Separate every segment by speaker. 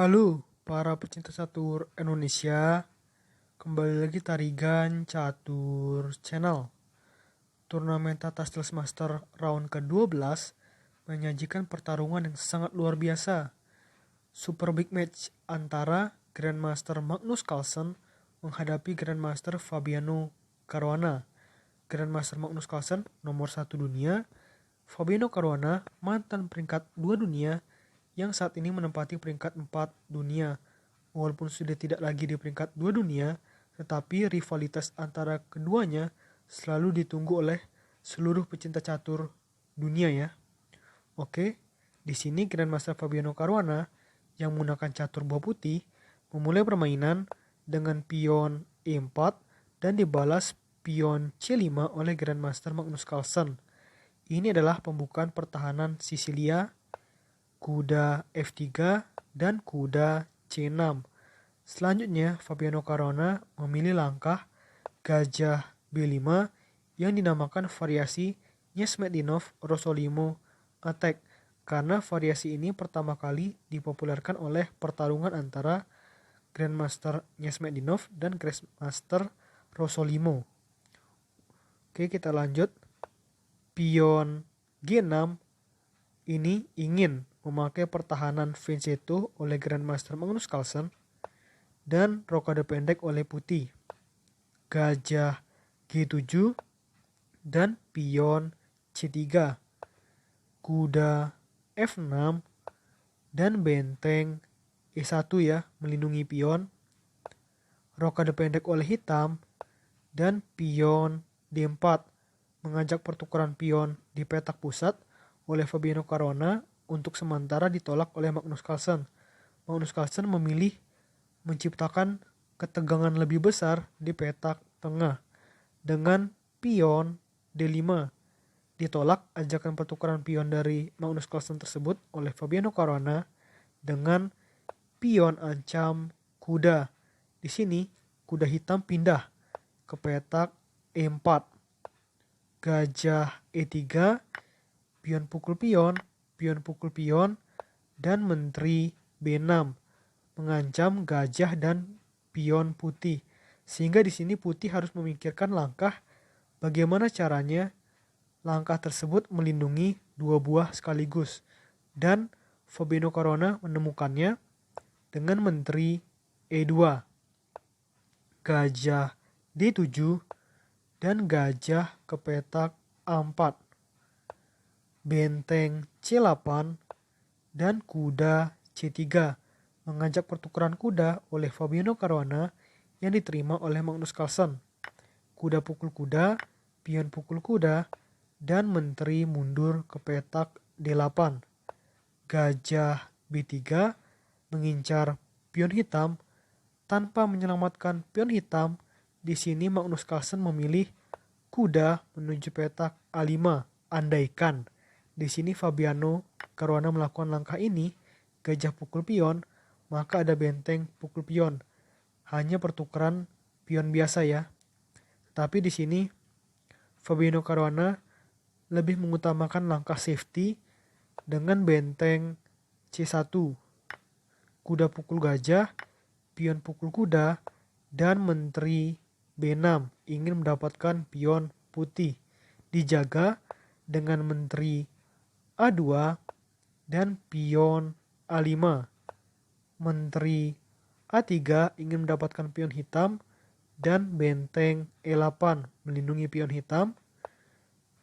Speaker 1: Halo para pecinta catur Indonesia, kembali lagi Tarigan Catur Channel. Turnamen Tata Steel Master round ke-12 menyajikan pertarungan yang sangat luar biasa. Super big match antara Grandmaster Magnus Carlsen menghadapi Grandmaster Fabiano Caruana. Grandmaster Magnus Carlsen nomor 1 dunia, Fabiano Caruana mantan peringkat 2 dunia yang saat ini menempati peringkat 4 dunia. Walaupun sudah tidak lagi di peringkat 2 dunia, tetapi rivalitas antara keduanya selalu ditunggu oleh seluruh pecinta catur dunia ya. Oke, di sini Grandmaster Fabiano Caruana yang menggunakan catur buah putih memulai permainan dengan pion E4 dan dibalas pion C5 oleh Grandmaster Magnus Carlsen. Ini adalah pembukaan pertahanan Sisilia, kuda F3, dan kuda C6. Selanjutnya, Fabiano Caruana memilih langkah gajah B5 yang dinamakan variasi Nesmedinov-Rosolimo attack, karena variasi ini pertama kali dipopulerkan oleh pertarungan antara Grandmaster Nesmedinov dan Grandmaster Rosolimo. Oke, kita lanjut. Pion G6 ini ingin memakai pertahanan Vincenzo oleh Grandmaster Magnus Carlsen dan rokade pendek oleh putih. Gajah G7 dan pion C3. Kuda F6 dan benteng E1 ya, melindungi pion. Rokade pendek oleh hitam dan pion D4 mengajak pertukaran pion di petak pusat oleh Fabiano Caruana untuk sementara ditolak oleh Magnus Carlsen. Magnus Carlsen memilih menciptakan ketegangan lebih besar di petak tengah dengan pion D5. Ditolak ajakan pertukaran pion dari Magnus Carlsen tersebut oleh Fabiano Caruana dengan pion ancam kuda. Di sini kuda hitam pindah ke petak E4. Gajah E3, pion pukul pion, dan menteri B6 mengancam gajah dan pion putih. Sehingga di sini putih harus memikirkan langkah bagaimana caranya langkah tersebut melindungi dua buah sekaligus. Dan Fabiano Caruana menemukannya dengan menteri E2, gajah D7, dan gajah ke petak A4. Benteng C8 dan kuda C3 mengajak pertukaran kuda oleh Fabiano Caruana yang diterima oleh Magnus Carlsen. Kuda pukul kuda, pion pukul kuda, dan menteri mundur ke petak D8. Gajah B3 mengincar pion hitam tanpa menyelamatkan pion hitam. Di sini Magnus Carlsen memilih kuda menuju petak A5. Andaikan di sini Fabiano Caruana melakukan langkah ini, gajah pukul pion, maka ada benteng pukul pion. Hanya pertukaran pion biasa ya. Tapi di sini Fabiano Caruana lebih mengutamakan langkah safety dengan benteng C1. Kuda pukul gajah, pion pukul kuda, dan menteri B6 ingin mendapatkan pion putih. Dijaga dengan menteri A2 dan pion A5. Menteri A3 ingin mendapatkan pion hitam dan benteng E8 melindungi pion hitam.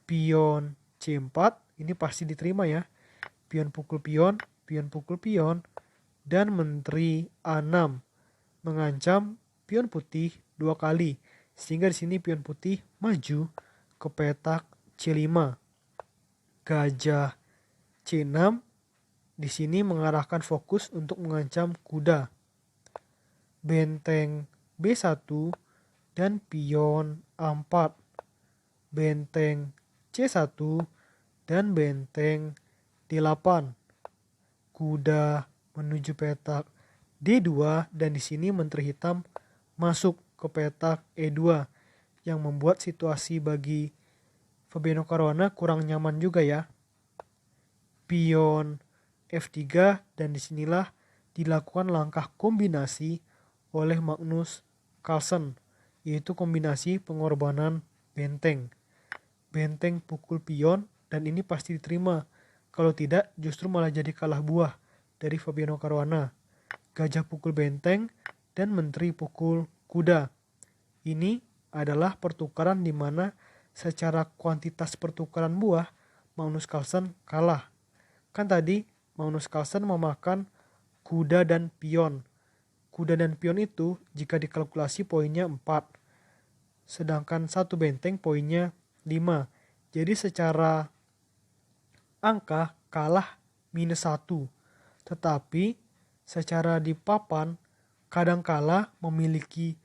Speaker 1: Pion C4 ini pasti diterima ya. Pion pukul pion, dan menteri A6 mengancam pion putih 2 kali. Sehingga di sini pion putih maju ke petak C5. Gajah C6 di sini mengarahkan fokus untuk mengancam kuda. Benteng B1 dan pion A4. Benteng C1 dan benteng D8. Kuda menuju petak D2 dan di sini menteri hitam masuk ke petak E2 yang membuat situasi bagi Fabiano Caruana kurang nyaman juga ya. Pion F3 dan disinilah dilakukan langkah kombinasi oleh Magnus Carlsen, yaitu kombinasi pengorbanan benteng. Benteng pukul pion, dan ini pasti diterima. Kalau tidak, justru malah jadi kalah buah dari Fabiano Caruana. Gajah pukul benteng dan menteri pukul kuda. Ini adalah pertukaran di mana secara kuantitas pertukaran buah, Magnus Carlsen kalah. Kan tadi Magnus Carlsen memakan kuda dan pion. Kuda dan pion itu jika dikalkulasi poinnya 4. Sedangkan satu benteng poinnya 5. Jadi secara angka kalah -1. Tetapi secara di papan kadangkala memiliki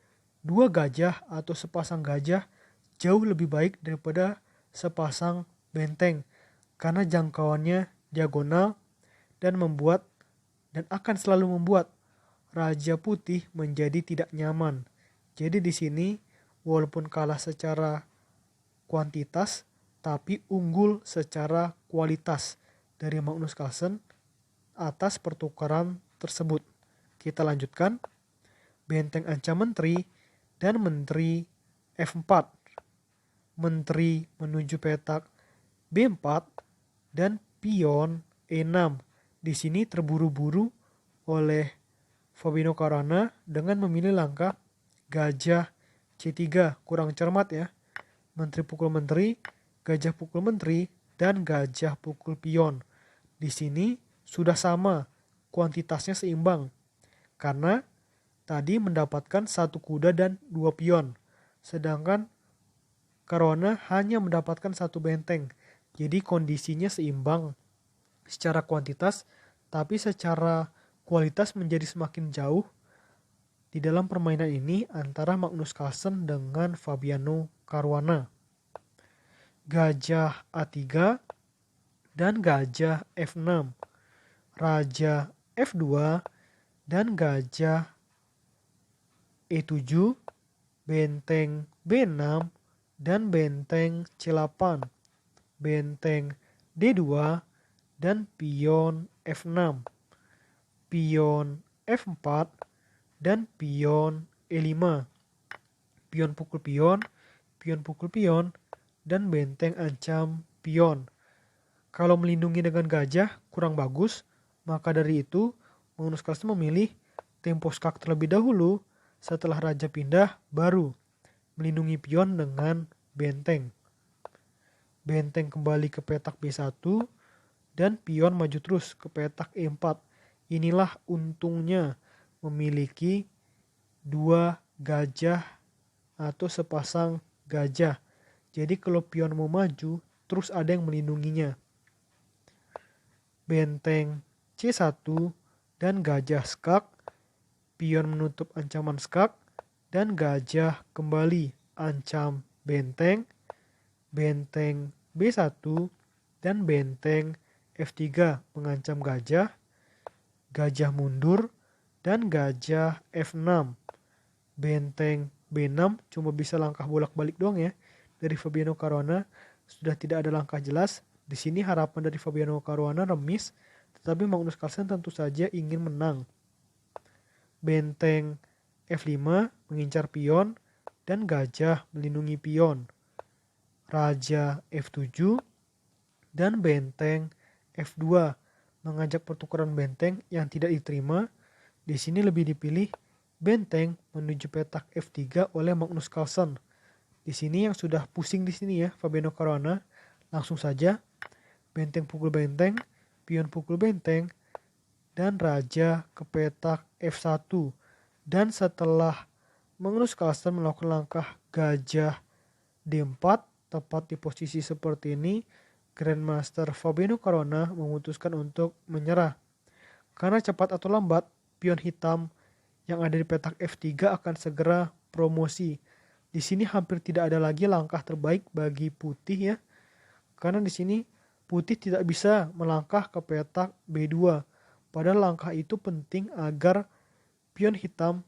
Speaker 1: 2 gajah atau sepasang gajah jauh lebih baik daripada sepasang benteng. Karena jangkauannya diagonal dan akan selalu membuat Raja Putih menjadi tidak nyaman. Jadi di sini walaupun kalah secara kuantitas, tapi unggul secara kualitas dari Magnus Carlsen atas pertukaran tersebut. Kita lanjutkan. Benteng ancam menteri dan menteri F4. Menteri menuju petak B4 dan pion E6. Di sini terburu-buru oleh Fabiano Caruana dengan memilih langkah gajah C3. Kurang cermat ya. Menteri pukul menteri, gajah pukul menteri, dan gajah pukul pion. Di sini sudah sama, kuantitasnya seimbang. Karena tadi mendapatkan 1 kuda dan 2 pion. Sedangkan Caruana hanya mendapatkan 1 benteng. Jadi kondisinya seimbang secara kuantitas, tapi secara kualitas menjadi semakin jauh di dalam permainan ini antara Magnus Carlsen dengan Fabiano Caruana. Gajah A3 dan gajah F6. Raja F2 dan gajah E7, benteng B6 dan benteng C8, benteng D2 dan pion F6, pion F4 dan pion E5, pion pukul pion, dan benteng ancam pion. Kalau melindungi dengan gajah kurang bagus, maka dari itu Magnus Carlsen memilih tempo skak terlebih dahulu, setelah raja pindah baru melindungi pion dengan benteng. Benteng kembali ke petak B1 dan pion maju terus ke petak E4. Inilah untungnya memiliki 2 gajah atau sepasang gajah. Jadi kalau pion mau maju, terus ada yang melindunginya. Benteng C1 dan gajah skak, pion menutup ancaman skak, dan gajah kembali ancam benteng, benteng B1 dan benteng F3 mengancam gajah, gajah mundur, dan gajah F6. Benteng B6 cuma bisa langkah bolak-balik doang ya. Dari Fabiano Caruana sudah tidak ada langkah jelas. Di sini harapan dari Fabiano Caruana remis, tetapi Magnus Carlsen tentu saja ingin menang. Benteng F5 mengincar pion dan gajah melindungi pion. Raja F7 dan benteng F2 mengajak pertukaran benteng yang tidak diterima. Di sini lebih dipilih benteng menuju petak F3 oleh Magnus Carlsen. Di sini yang sudah pusing di sini ya Fabiano Caruana. Langsung saja benteng pukul benteng, pion pukul benteng, dan raja ke petak F1. Dan setelah Magnus Carlsen melakukan langkah gajah D4 tepat di posisi seperti ini, Grandmaster Fabiano Caruana memutuskan untuk menyerah. Karena cepat atau lambat, pion hitam yang ada di petak F3 akan segera promosi. Di sini hampir tidak ada lagi langkah terbaik bagi putih ya. Karena di sini putih tidak bisa melangkah ke petak B2. Padahal langkah itu penting agar pion hitam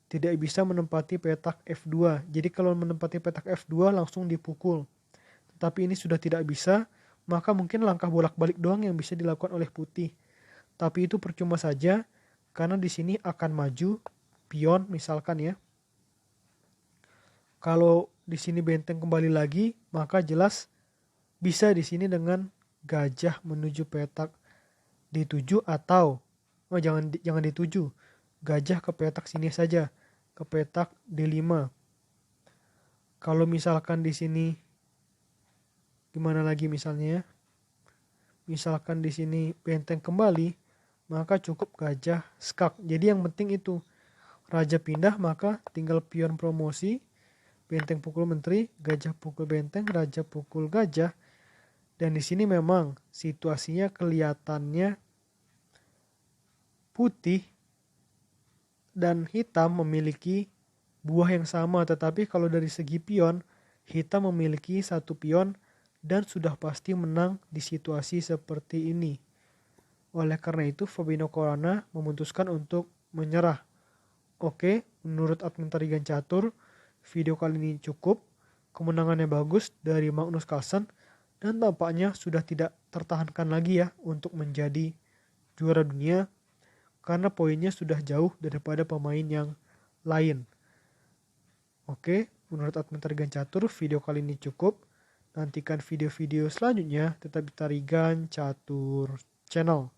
Speaker 1: tidak bisa menempati petak F2. Jadi kalau menempati petak F2 langsung dipukul. Tetapi ini sudah tidak bisa, maka mungkin langkah bolak-balik doang yang bisa dilakukan oleh putih. Tapi itu percuma saja karena di sini akan maju pion misalkan ya. Kalau di sini benteng kembali lagi, maka jelas bisa di sini dengan gajah menuju petak D7 atau jangan D7. Gajah ke petak sini saja, ke petak D5. Kalau misalkan di sini gimana lagi misalnya? Misalkan di sini benteng kembali, maka cukup gajah skak. Jadi yang penting itu raja pindah, maka tinggal pion promosi, benteng pukul menteri, gajah pukul benteng, raja pukul gajah. Dan di sini memang situasinya kelihatannya putih dan hitam memiliki buah yang sama, tetapi kalau dari segi pion, hitam memiliki satu pion dan sudah pasti menang di situasi seperti ini. Oleh karena itu, Fabino Caruana memutuskan untuk menyerah. Oke, menurut admin Tarigan Catur, video kali ini cukup. Kemenangannya bagus dari Magnus Carlsen dan tampaknya sudah tidak tertahankan lagi ya untuk menjadi juara dunia karena poinnya sudah jauh daripada pemain yang lain. Oke, menurut admin Tarigan Catur, video kali ini cukup. Nantikan video-video selanjutnya tetap di Tarigan Catur Channel.